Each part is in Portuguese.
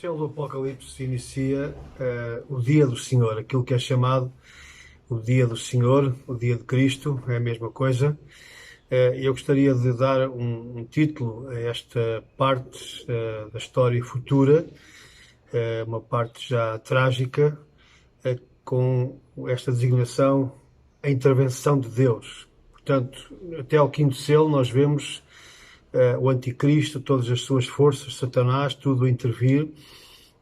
O selo do Apocalipse inicia o dia do Senhor, aquilo que é chamado o dia do Senhor, o dia de Cristo, é a mesma coisa. Eu gostaria de dar um título a esta parte da história futura, uma parte já trágica, com esta designação, a intervenção de Deus. Portanto, até ao quinto selo nós vemos o anticristo, todas as suas forças, Satanás, tudo a intervir.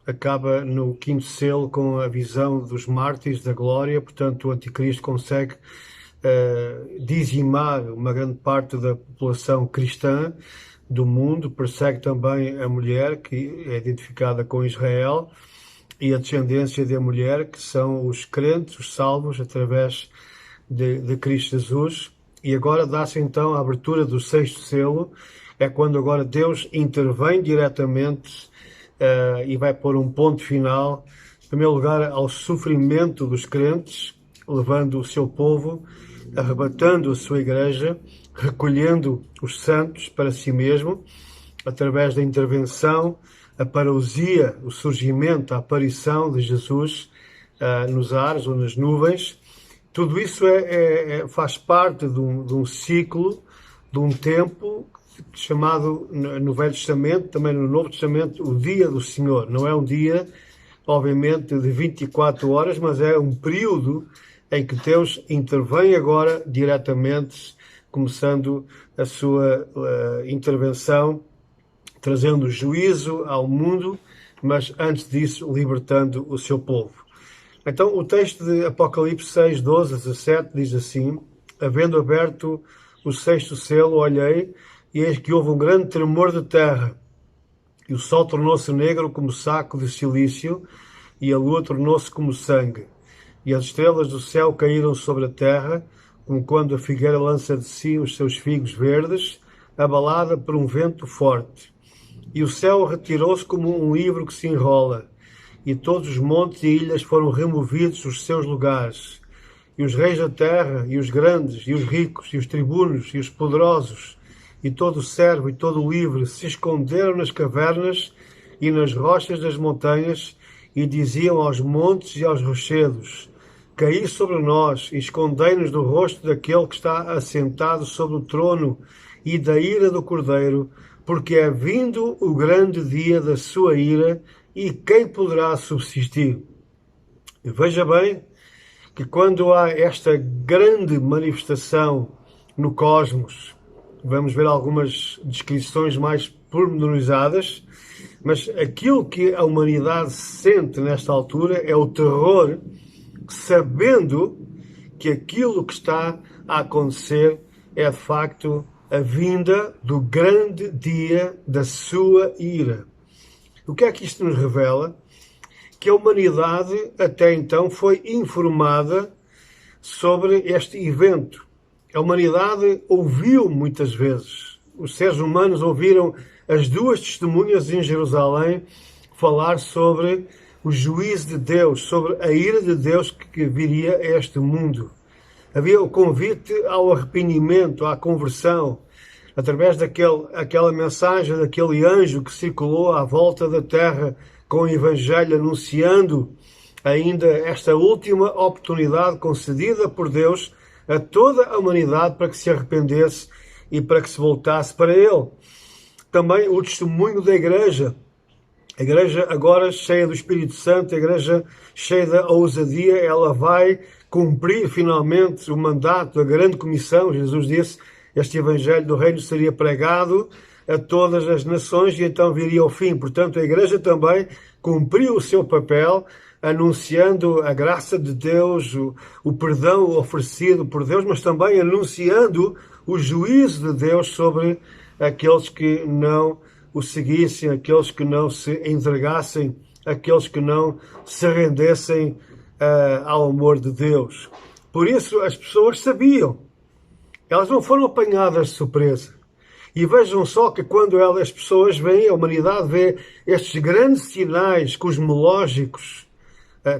Acaba no quinto selo com a visão dos mártires da glória. Portanto, o anticristo consegue dizimar uma grande parte da população cristã do mundo, persegue também a mulher, que é identificada com Israel, e a descendência da mulher, que são os crentes, os salvos, através de Cristo Jesus. E agora dá-se então a abertura do sexto selo, é quando agora Deus intervém diretamente e vai pôr um ponto final, em primeiro lugar, ao sofrimento dos crentes, levando o seu povo, arrebatando a sua igreja, recolhendo os santos para si mesmo, através da intervenção, a parousia, o surgimento, a aparição de Jesus nos ares ou nas nuvens. Tudo isso faz parte de um ciclo, de um tempo chamado no Velho Testamento, também no Novo Testamento, o Dia do Senhor. Não é um dia, obviamente, de 24 horas, mas é um período em que Deus intervém agora diretamente, começando a sua intervenção, trazendo juízo ao mundo, mas antes disso, libertando o seu povo. Então, o texto de Apocalipse 6, 12 a 17 diz assim: havendo aberto o sexto selo, olhei, e eis que houve um grande tremor de terra, e o sol tornou-se negro como saco de cilício, e a lua tornou-se como sangue, e as estrelas do céu caíram sobre a terra, como quando a figueira lança de si os seus figos verdes, abalada por um vento forte. E o céu retirou-se como um livro que se enrola, e todos os montes e ilhas foram removidos dos seus lugares. E os reis da terra, e os grandes, e os ricos, e os tribunos, e os poderosos, e todo o servo e todo o livre se esconderam nas cavernas e nas rochas das montanhas, e diziam aos montes e aos rochedos: caí sobre nós, e escondei-nos do rosto daquele que está assentado sobre o trono e da ira do Cordeiro, porque é vindo o grande dia da sua ira, e quem poderá subsistir? E veja bem que quando há esta grande manifestação no cosmos, vamos ver algumas descrições mais pormenorizadas, mas aquilo que a humanidade sente nesta altura é o terror, sabendo que aquilo que está a acontecer é de facto a vinda do grande dia da sua ira. O que é que isto nos revela? Que a humanidade até então foi informada sobre este evento. A humanidade ouviu muitas vezes, os seres humanos ouviram as duas testemunhas em Jerusalém falar sobre o juízo de Deus, sobre a ira de Deus que viria a este mundo. Havia o convite ao arrependimento, à conversão, através daquela mensagem daquele anjo que circulou à volta da terra com o Evangelho, anunciando ainda esta última oportunidade concedida por Deus a toda a humanidade para que se arrependesse e para que se voltasse para Ele. Também o testemunho da Igreja. A Igreja agora cheia do Espírito Santo, a Igreja cheia da ousadia, ela vai cumprir finalmente o mandato da grande comissão. Jesus disse: este Evangelho do Reino seria pregado a todas as nações e então viria o fim. Portanto, a Igreja também cumpriu o seu papel, anunciando a graça de Deus, o perdão oferecido por Deus, mas também anunciando o juízo de Deus sobre aqueles que não o seguissem, aqueles que não se entregassem, aqueles que não se rendessem ao amor de Deus. Por isso as pessoas sabiam. Elas não foram apanhadas de surpresa. E vejam só que quando as pessoas veem, a humanidade vê estes grandes sinais cosmológicos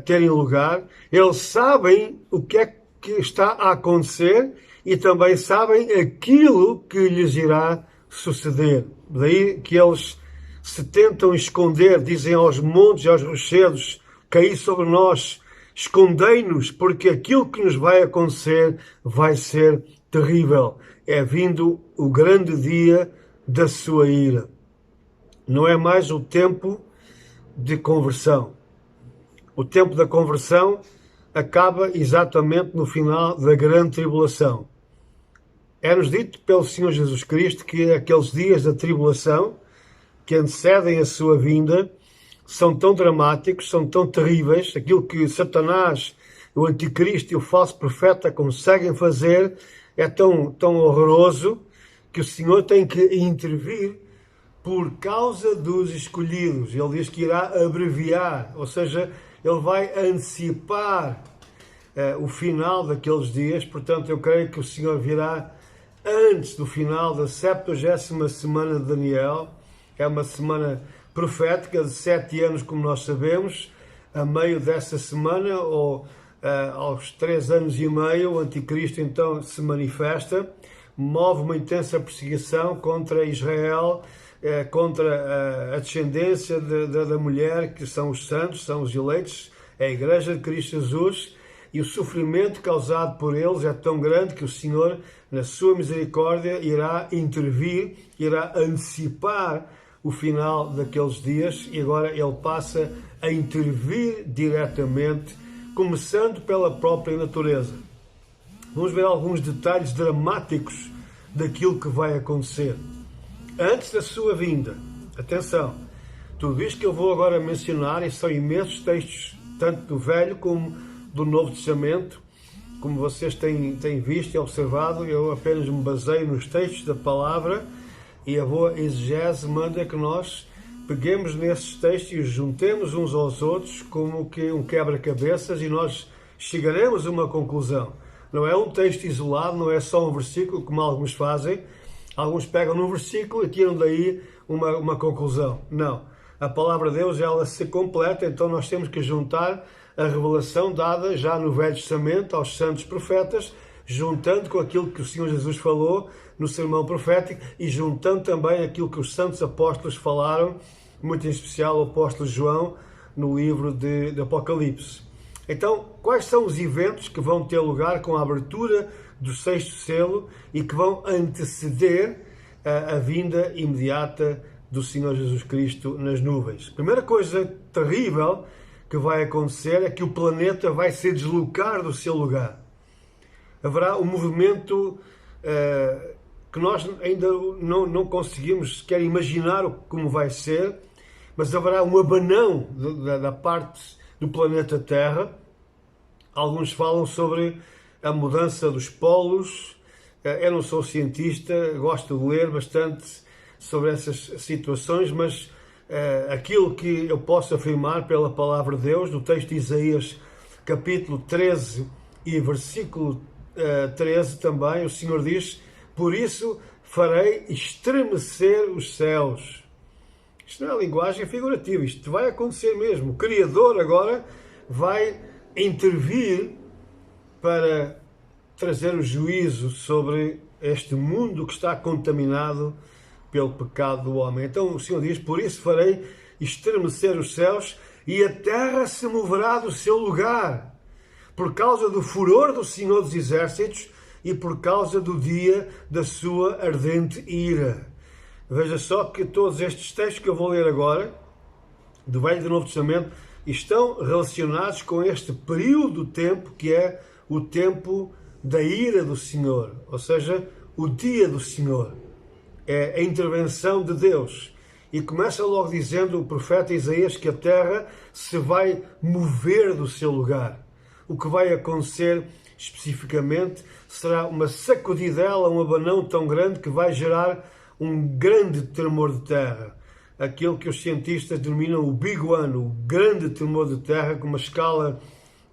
terem lugar, eles sabem o que é que está a acontecer e também sabem aquilo que lhes irá suceder. Daí que eles se tentam esconder, dizem aos montes e aos rochedos, caí sobre nós, escondei-nos, porque aquilo que nos vai acontecer vai ser terrível. É vindo o grande dia da sua ira. Não é mais o tempo de conversão. O tempo da conversão acaba exatamente no final da grande tribulação. É-nos dito pelo Senhor Jesus Cristo que aqueles dias da tribulação que antecedem a sua vinda são tão dramáticos, são tão terríveis, aquilo que Satanás, o anticristo e o falso profeta conseguem fazer é tão horroroso que o Senhor tem que intervir por causa dos escolhidos. Ele diz que irá abreviar, ou seja, ele vai antecipar o final daqueles dias. Portanto, eu creio que o Senhor virá antes do final da 70ª semana de Daniel. É uma semana profética de 7 anos, como nós sabemos. A meio dessa semana, ou aos 3 anos e meio, o anticristo então se manifesta, move uma intensa perseguição contra Israel, contra a descendência da mulher, que são os santos, são os eleitos, é a Igreja de Cristo Jesus, e o sofrimento causado por eles é tão grande que o Senhor, na sua misericórdia, irá intervir, irá antecipar o final daqueles dias, e agora ele passa a intervir diretamente, começando pela própria natureza. Vamos ver alguns detalhes dramáticos daquilo que vai acontecer antes da sua vinda. Atenção, tudo isto que eu vou agora mencionar, e são imensos textos, tanto do Velho como do Novo Testamento, como vocês têm visto e observado. Eu apenas me baseio nos textos da palavra, e a boa exegese manda que nós peguemos nesses textos e os juntemos uns aos outros como que um quebra-cabeças, e nós chegaremos a uma conclusão. Não é um texto isolado, não é só um versículo, como alguns fazem. Alguns pegam num versículo e tiram daí uma conclusão. Não. A palavra de Deus, ela se completa, então nós temos que juntar a revelação dada já no Velho Testamento aos santos profetas, juntando com aquilo que o Senhor Jesus falou no sermão profético e juntando também aquilo que os santos apóstolos falaram, muito em especial o apóstolo João, no livro de Apocalipse. Então, quais são os eventos que vão ter lugar com a abertura do 6º selo e que vão anteceder a vinda imediata do Senhor Jesus Cristo nas nuvens? Primeira coisa terrível que vai acontecer é que o planeta vai se deslocar do seu lugar. Haverá um movimento que nós ainda não conseguimos sequer imaginar como vai ser, mas haverá um abanão da parte do planeta Terra. Alguns falam sobre a mudança dos polos. Eu não sou cientista, gosto de ler bastante sobre essas situações, mas aquilo que eu posso afirmar pela palavra de Deus, do texto de Isaías, capítulo 13 e versículo 13 também, o Senhor diz: por isso farei estremecer os céus. Isto não é linguagem figurativa, isto vai acontecer mesmo. O Criador agora vai intervir para trazer o juízo sobre este mundo que está contaminado pelo pecado do homem. Então o Senhor diz: por isso farei estremecer os céus e a terra se moverá do seu lugar, por causa do furor do Senhor dos Exércitos e por causa do dia da sua ardente ira. Veja só que todos estes textos que eu vou ler agora, do Velho e do Novo Testamento, estão relacionados com este período de tempo que é o tempo da ira do Senhor, ou seja, o dia do Senhor. É a intervenção de Deus. E começa logo dizendo o profeta Isaías que a terra se vai mover do seu lugar. O que vai acontecer especificamente será uma sacudidela, um abanão tão grande que vai gerar um grande tremor de terra. Aquilo que os cientistas denominam o Big One, o grande tremor de terra, com uma escala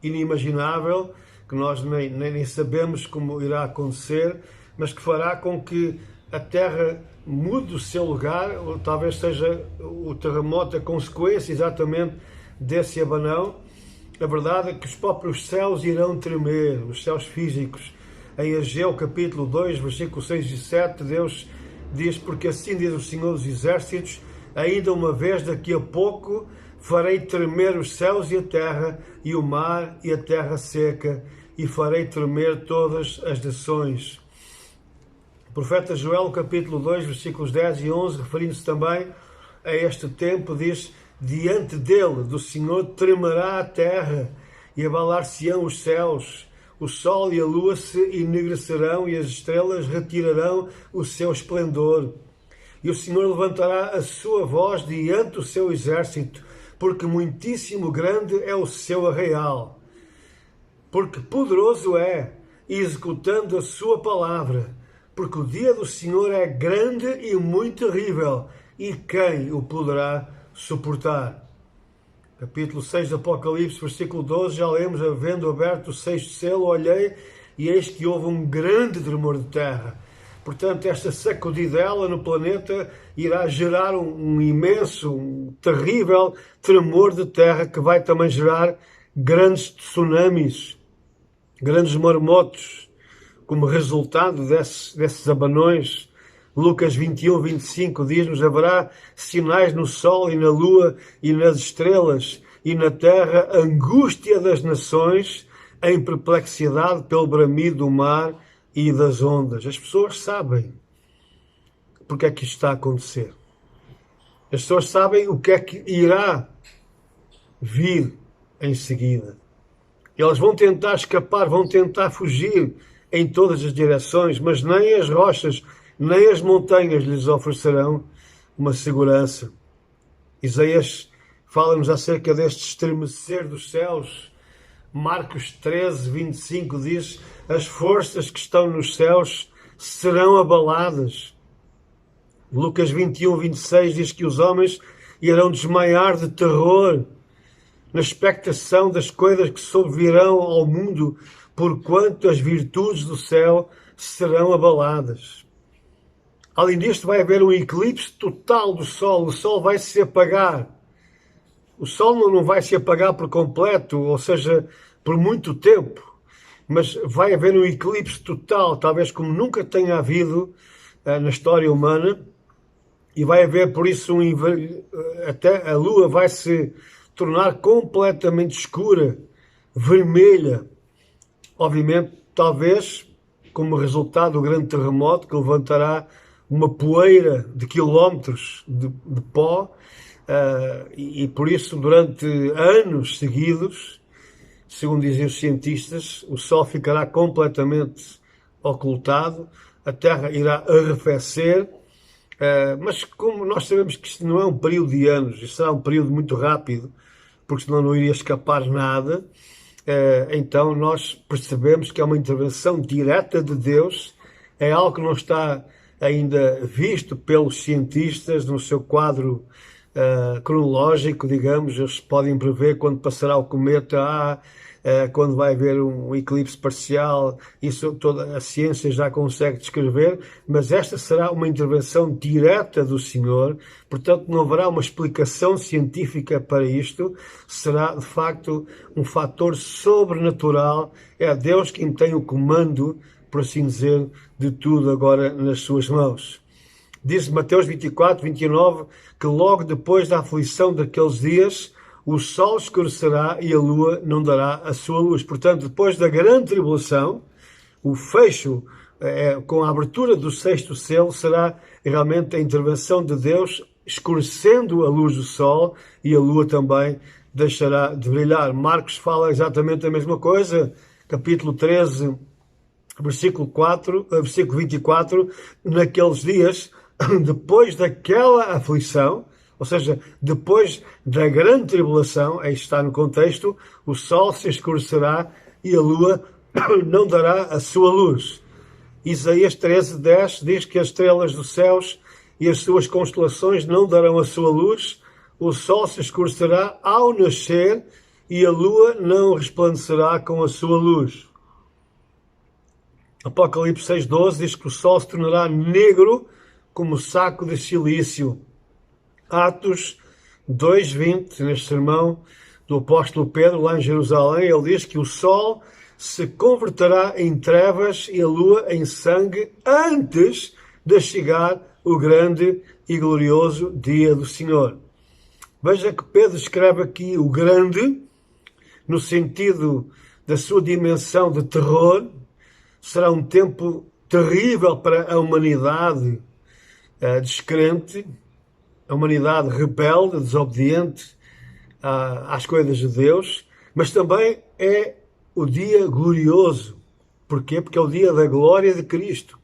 inimaginável, que nós nem sabemos como irá acontecer, mas que fará com que a terra mude o seu lugar, ou talvez seja o terremoto a consequência exatamente desse abanão. A verdade é que os próprios céus irão tremer, os céus físicos. Em Ageu capítulo 2, versículos 6 e 7, Deus diz: porque assim diz o Senhor dos Exércitos, ainda uma vez daqui a pouco farei tremer os céus e a terra, e o mar e a terra seca, e farei tremer todas as nações. O profeta Joel, capítulo 2, versículos 10 e 11, referindo-se também a este tempo, diz: diante dele, do Senhor, tremerá a terra, e abalar-se-ão os céus, o sol e a lua se enegrecerão, e as estrelas retirarão o seu esplendor. E o Senhor levantará a sua voz diante do seu exército, porque muitíssimo grande é o seu arraial. Porque poderoso é, executando a sua palavra, porque o dia do Senhor é grande e muito terrível, e quem o poderá suportar? Capítulo 6 do Apocalipse, versículo 12, já lemos: havendo aberto o sexto selo, olhei, e eis que houve um grande tremor de terra. Portanto, esta sacudidela no planeta irá gerar um imenso, um terrível tremor de terra, que vai também gerar grandes tsunamis, grandes maremotos, como resultado desses abanões. Lucas 21, 25 diz-nos: haverá sinais no sol e na lua e nas estrelas, e na terra angústia das nações, em perplexidade pelo bramido do mar e das ondas. As pessoas sabem porque é que isto está a acontecer. As pessoas sabem o que é que irá vir em seguida. Eles vão tentar escapar, vão tentar fugir em todas as direções, mas nem as rochas, nem as montanhas lhes oferecerão uma segurança. Isaías fala-nos acerca deste estremecer dos céus. Marcos 13, 25 diz: as forças que estão nos céus serão abaladas. Lucas 21, 26 diz que os homens irão desmaiar de terror, na expectação das coisas que sobrevirão ao mundo, porquanto as virtudes do céu serão abaladas. Além disto, vai haver um eclipse total do Sol. O Sol vai se apagar. O Sol não vai se apagar por completo, ou seja, por muito tempo, mas vai haver um eclipse total, talvez como nunca tenha havido na história humana, e vai haver, por isso, até a Lua vai se tornar completamente escura, vermelha. Obviamente, talvez, como resultado do grande terremoto, que levantará uma poeira de quilómetros de pó, e por isso, durante anos seguidos, segundo dizem os cientistas, o Sol ficará completamente ocultado, a Terra irá arrefecer, mas como nós sabemos que isto não é um período de anos, isto será um período muito rápido, porque senão não iria escapar nada, então nós percebemos que é uma intervenção direta de Deus, é algo que não está ainda visto pelos cientistas no seu quadro cronológico, digamos. Eles podem prever quando passará o cometa, quando vai haver um eclipse parcial, isso toda a ciência já consegue descrever, mas esta será uma intervenção direta do Senhor, portanto não haverá uma explicação científica para isto, será de facto um fator sobrenatural, é Deus quem tem o comando, por assim dizer, de tudo agora nas suas mãos. Diz Mateus 24, 29, que logo depois da aflição daqueles dias, o sol escurecerá e a lua não dará a sua luz. Portanto, depois da grande tribulação, o fecho, com a abertura do sexto selo, será realmente a intervenção de Deus, escurecendo a luz do sol, e a lua também deixará de brilhar. Marcos fala exatamente a mesma coisa, capítulo 13, versículo 24, naqueles dias, depois daquela aflição, ou seja, depois da grande tribulação, aí está no contexto, o sol se escurecerá e a lua não dará a sua luz. Isaías 13, 10 diz que as estrelas dos céus e as suas constelações não darão a sua luz, o sol se escurecerá ao nascer e a lua não resplandecerá com a sua luz. Apocalipse 6,12 diz que o sol se tornará negro como saco de silício. Atos 2,20, neste sermão do apóstolo Pedro, lá em Jerusalém, ele diz que o sol se converterá em trevas e a lua em sangue antes de chegar o grande e glorioso dia do Senhor. Veja que Pedro escreve aqui o grande, no sentido da sua dimensão de terror. Será um tempo terrível para a humanidade descrente, a humanidade rebelde, desobediente às coisas de Deus, mas também é o dia glorioso. Porquê? Porque é o dia da glória de Cristo.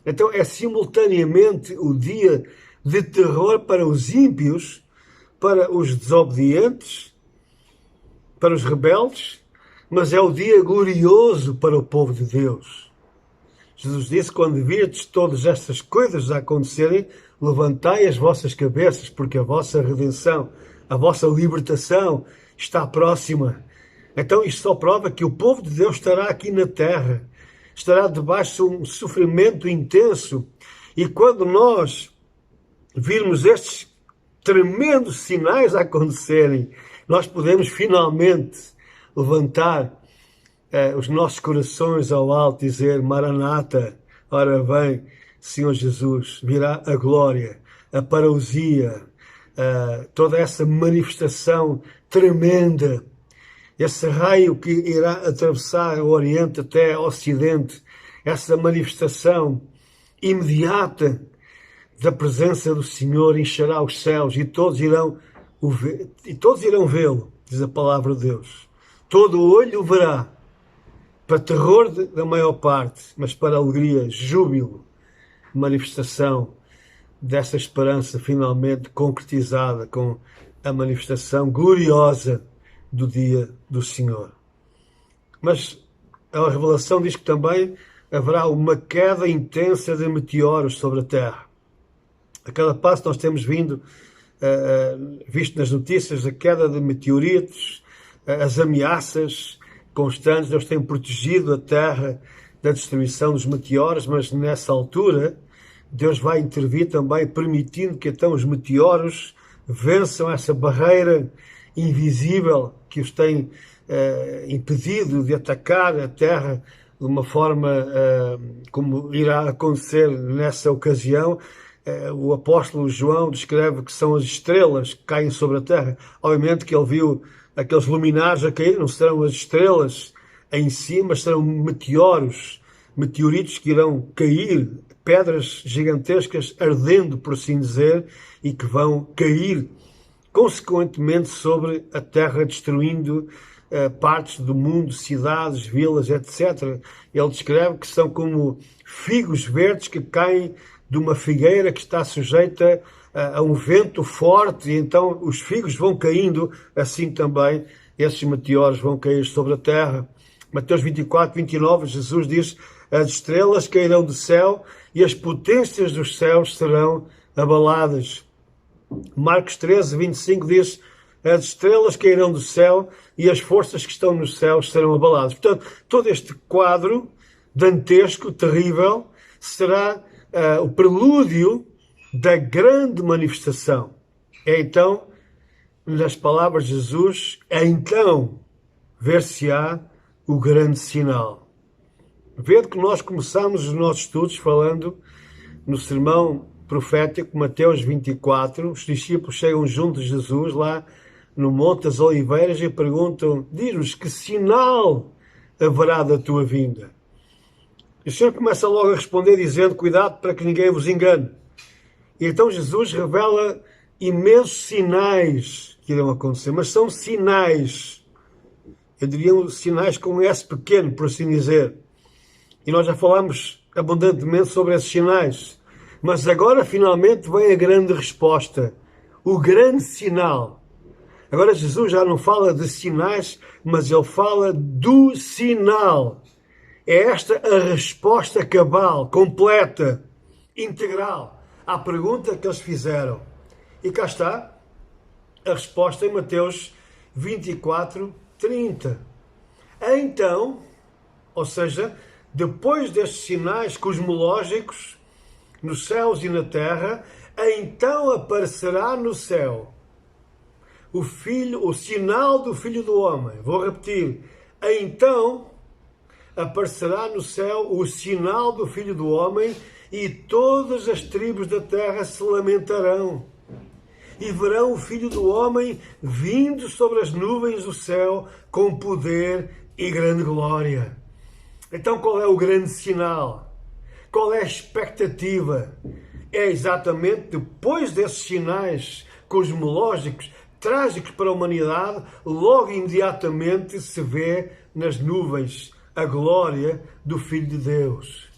Então é simultaneamente o dia de terror para os ímpios, para os desobedientes, para os rebeldes, mas é o dia glorioso para o povo de Deus. Jesus disse: quando virdes todas estas coisas a acontecerem, levantai as vossas cabeças, porque a vossa redenção, a vossa libertação está próxima. Então isto só prova que o povo de Deus estará aqui na terra, estará debaixo de um sofrimento intenso. E quando nós virmos estes tremendos sinais a acontecerem, nós podemos finalmente levantar os nossos corações ao alto e dizer: Maranata, ora vem, Senhor Jesus. Virá a glória, a parousia, toda essa manifestação tremenda, esse raio que irá atravessar o Oriente até o Ocidente, essa manifestação imediata da presença do Senhor encherá os céus e todos irão vê-lo, diz a palavra de Deus. Todo o olho o verá, para terror da maior parte, mas para alegria, júbilo, manifestação dessa esperança finalmente concretizada com a manifestação gloriosa do dia do Senhor. Mas a revelação diz que também haverá uma queda intensa de meteoros sobre a Terra. A cada passo nós temos visto nas notícias a queda de meteoritos, as ameaças constantes. Deus tem protegido a Terra da destruição dos meteoros, mas nessa altura Deus vai intervir também, permitindo que então os meteoros vençam essa barreira invisível que os tem impedido de atacar a Terra de uma forma como irá acontecer nessa ocasião. O apóstolo João descreve que são as estrelas que caem sobre a Terra. Obviamente que ele viu aqueles luminares a cair, não serão as estrelas em si, mas serão meteoritos que irão cair, pedras gigantescas ardendo, por assim dizer, e que vão cair consequentemente sobre a Terra, destruindo partes do mundo, cidades, vilas, etc. Ele descreve que são como figos verdes que caem de uma figueira que está sujeita a um vento forte, e então os figos vão caindo, assim também esses meteoros vão cair sobre a Terra. Mateus 24, 29, Jesus diz: as estrelas cairão do céu e as potências dos céus serão abaladas. Marcos 13, 25 diz: as estrelas cairão do céu e as forças que estão nos céus serão abaladas. Portanto, todo este quadro dantesco, terrível, será o prelúdio da grande manifestação. É então, nas palavras de Jesus, então ver-se-á o grande sinal. Vede que nós começamos os nossos estudos falando no sermão profético, Mateus 24, os discípulos chegam junto de Jesus lá no Monte das Oliveiras e perguntam: diz-nos que sinal haverá da tua vinda? E o Senhor começa logo a responder dizendo: cuidado para que ninguém vos engane. E então Jesus revela imensos sinais que irão acontecer, mas são sinais, eu diria sinais com S pequeno, por assim dizer. E nós já falámos abundantemente sobre esses sinais. Mas agora, finalmente, vem a grande resposta. O grande sinal. Agora, Jesus já não fala de sinais, mas ele fala do sinal. É esta a resposta cabal, completa, integral, à pergunta que eles fizeram. E cá está a resposta em Mateus 24, 30. Então, ou seja, depois destes sinais cosmológicos, nos céus e na terra, então aparecerá no céu o sinal do Filho do Homem. Vou repetir. Então aparecerá no céu o sinal do Filho do Homem, e todas as tribos da terra se lamentarão. E verão o Filho do Homem vindo sobre as nuvens do céu com poder e grande glória. Então qual é o grande sinal? Qual é a expectativa? É exatamente depois desses sinais cosmológicos, trágicos para a humanidade, logo imediatamente se vê nas nuvens a glória do Filho de Deus.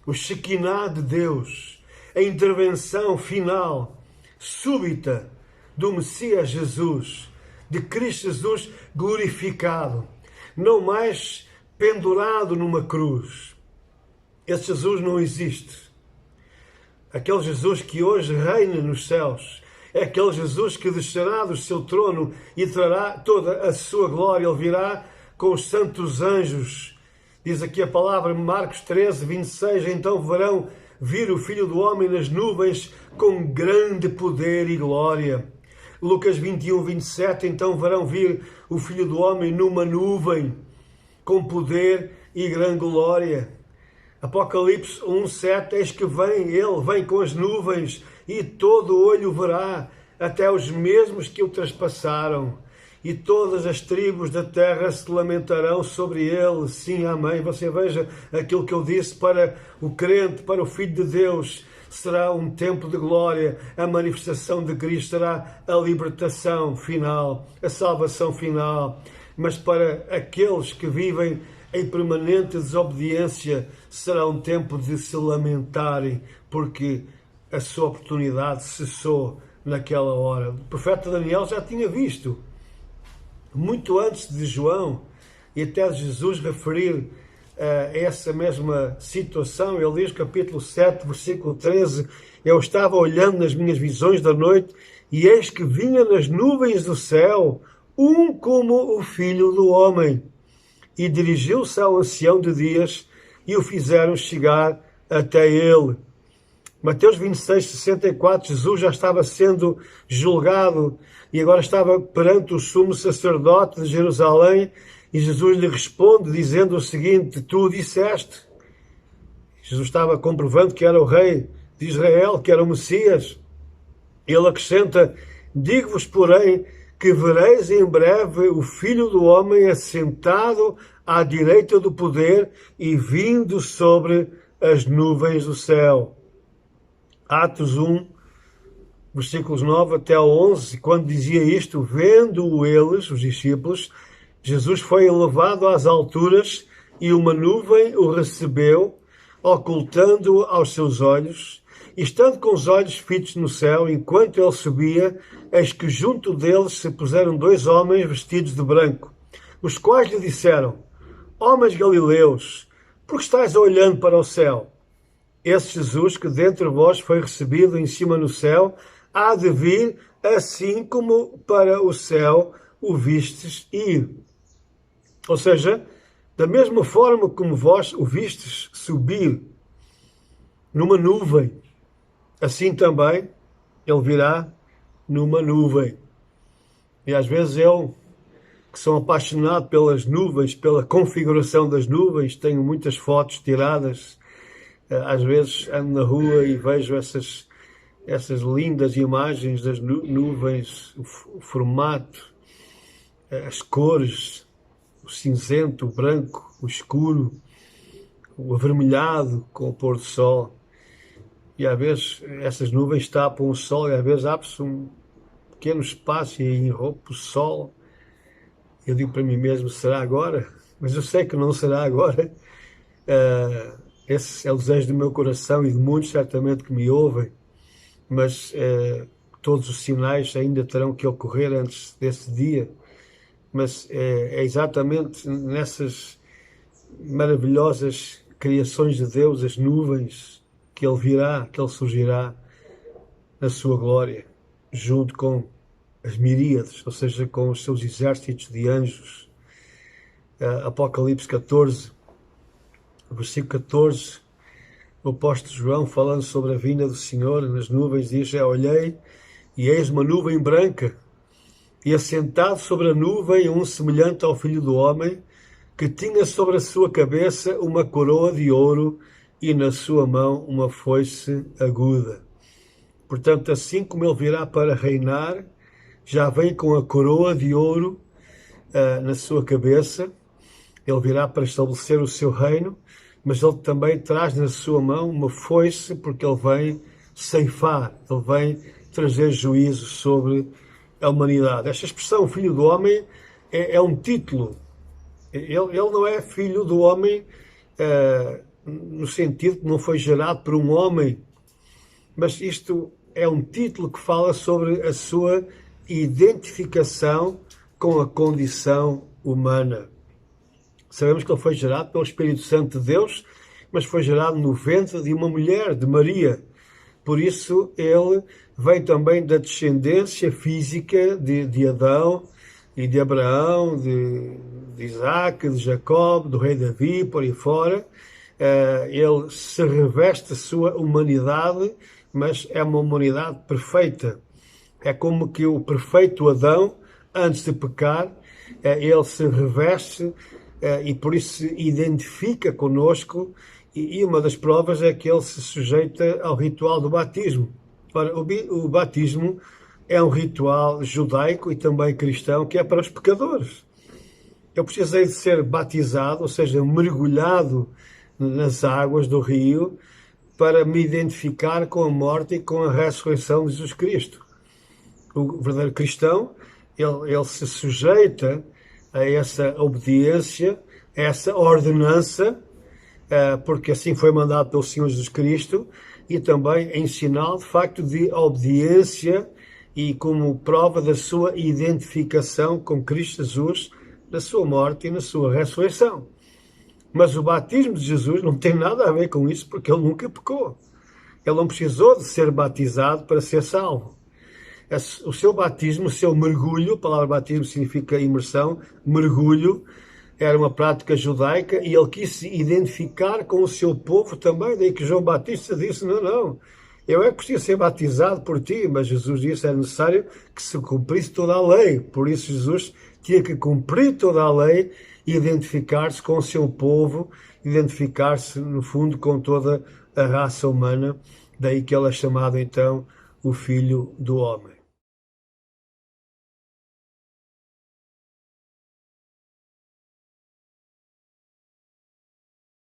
O Shekinah de Deus, a intervenção final, súbita, do Messias Jesus, de Cristo Jesus glorificado, não mais pendurado numa cruz. Esse Jesus não existe. Aquele Jesus que hoje reina nos céus, é aquele Jesus que descerá do seu trono e trará toda a sua glória. Ele virá com os santos anjos. Diz aqui a palavra, Marcos 13, 26, então verão vir o Filho do Homem nas nuvens com grande poder e glória. Lucas 21, 27, então verão vir o Filho do Homem numa nuvem com poder e grande glória. Apocalipse 1, 7, eis que ele vem com as nuvens e todo o olho verá, até os mesmos que o traspassaram. E todas as tribos da terra se lamentarão sobre ele. Sim, amém. Você veja aquilo que eu disse para o crente, para o Filho de Deus. Será um tempo de glória. A manifestação de Cristo será a libertação final, a salvação final. Mas para aqueles que vivem em permanente desobediência, será um tempo de se lamentarem, porque a sua oportunidade cessou naquela hora. O profeta Daniel já tinha visto, muito antes de João e até de Jesus referir essa mesma situação. Ele diz, capítulo 7, versículo 13, eu estava olhando nas minhas visões da noite, e eis que vinha nas nuvens do céu um como o Filho do Homem, e dirigiu-se ao ancião de dias, e o fizeram chegar até ele. Mateus 26, 64, Jesus já estava sendo julgado e agora estava perante o sumo sacerdote de Jerusalém, e Jesus lhe responde dizendo o seguinte, tu o disseste. Jesus estava comprovando que era o rei de Israel, que era o Messias. Ele acrescenta, digo-vos, porém, que vereis em breve o Filho do Homem assentado à direita do poder e vindo sobre as nuvens do céu. Atos 1, versículos 9 até 11, quando dizia isto, vendo-o eles, os discípulos, Jesus foi elevado às alturas e uma nuvem o recebeu, ocultando-o aos seus olhos. E estando com os olhos fitos no céu, enquanto ele subia, eis que junto deles se puseram dois homens vestidos de branco, os quais lhe disseram, homens galileus, por que estáis olhando para o céu? Esse Jesus que dentre vós foi recebido em cima no céu, há de vir assim como para o céu o vistes ir. Ou seja, da mesma forma como vós o vistes subir numa nuvem, assim também ele virá numa nuvem. E às vezes eu, que sou apaixonado pelas nuvens, pela configuração das nuvens, tenho muitas fotos tiradas. Às vezes ando na rua e vejo essas lindas imagens das nuvens, o formato, as cores, o cinzento, o branco, o escuro, o avermelhado com o pôr do sol. E às vezes essas nuvens tapam o sol e às vezes abre-se um pequeno espaço e enroupa o sol. Eu digo para mim mesmo, será agora? Mas eu sei que não será agora. Esse é o desejo do meu coração e de muitos certamente que me ouvem, mas todos os sinais ainda terão que ocorrer antes desse dia. Mas é exatamente nessas maravilhosas criações de Deus, as nuvens, que Ele virá, que Ele surgirá na sua glória, junto com as miríades, ou seja, com os seus exércitos de anjos. Apocalipse 14, versículo 14, o apóstolo João, falando sobre a vinda do Senhor nas nuvens, diz, olhei, e eis uma nuvem branca, e assentado sobre a nuvem um semelhante ao Filho do Homem, que tinha sobre a sua cabeça uma coroa de ouro e na sua mão uma foice aguda. Portanto, assim como ele virá para reinar, já vem com a coroa de ouro na sua cabeça. Ele virá para estabelecer o seu reino, mas ele também traz na sua mão uma foice, porque ele vem ceifar, ele vem trazer juízo sobre a humanidade. Esta expressão, filho do homem, é um título. Ele não é filho do homem no sentido que não foi gerado por um homem, mas isto é um título que fala sobre a sua identificação com a condição humana. Sabemos que ele foi gerado pelo Espírito Santo de Deus, mas foi gerado no ventre de uma mulher, de Maria. Por isso, ele vem também da descendência física de Adão e de Abraão, de Isaac, de Jacob, do rei Davi, por aí fora. Ele se reveste a sua humanidade, mas é uma humanidade perfeita. É como que o perfeito Adão, antes de pecar, ele se reveste e por isso se identifica conosco, e uma das provas é que ele se sujeita ao ritual do batismo. Ora, o batismo é um ritual judaico e também cristão que é para os pecadores. Eu precisei de ser batizado, ou seja, mergulhado nas águas do rio, para me identificar com a morte e com a ressurreição de Jesus Cristo. O verdadeiro cristão, ele se sujeita a essa obediência, a essa ordenança, porque assim foi mandado pelo Senhor Jesus Cristo, e também em sinal, de facto, de obediência e como prova da sua identificação com Cristo Jesus, na sua morte e na sua ressurreição. Mas o batismo de Jesus não tem nada a ver com isso, porque ele nunca pecou. Ele não precisou de ser batizado para ser salvo. O seu batismo, o seu mergulho, a palavra batismo significa imersão, mergulho, era uma prática judaica e ele quis se identificar com o seu povo também, daí que João Batista disse, não, eu é que preciso ser batizado por ti, mas Jesus disse que era necessário que se cumprisse toda a lei, por isso Jesus tinha que cumprir toda a lei e identificar-se com o seu povo, identificar-se, no fundo, com toda a raça humana, daí que ele é chamado, então, o Filho do Homem.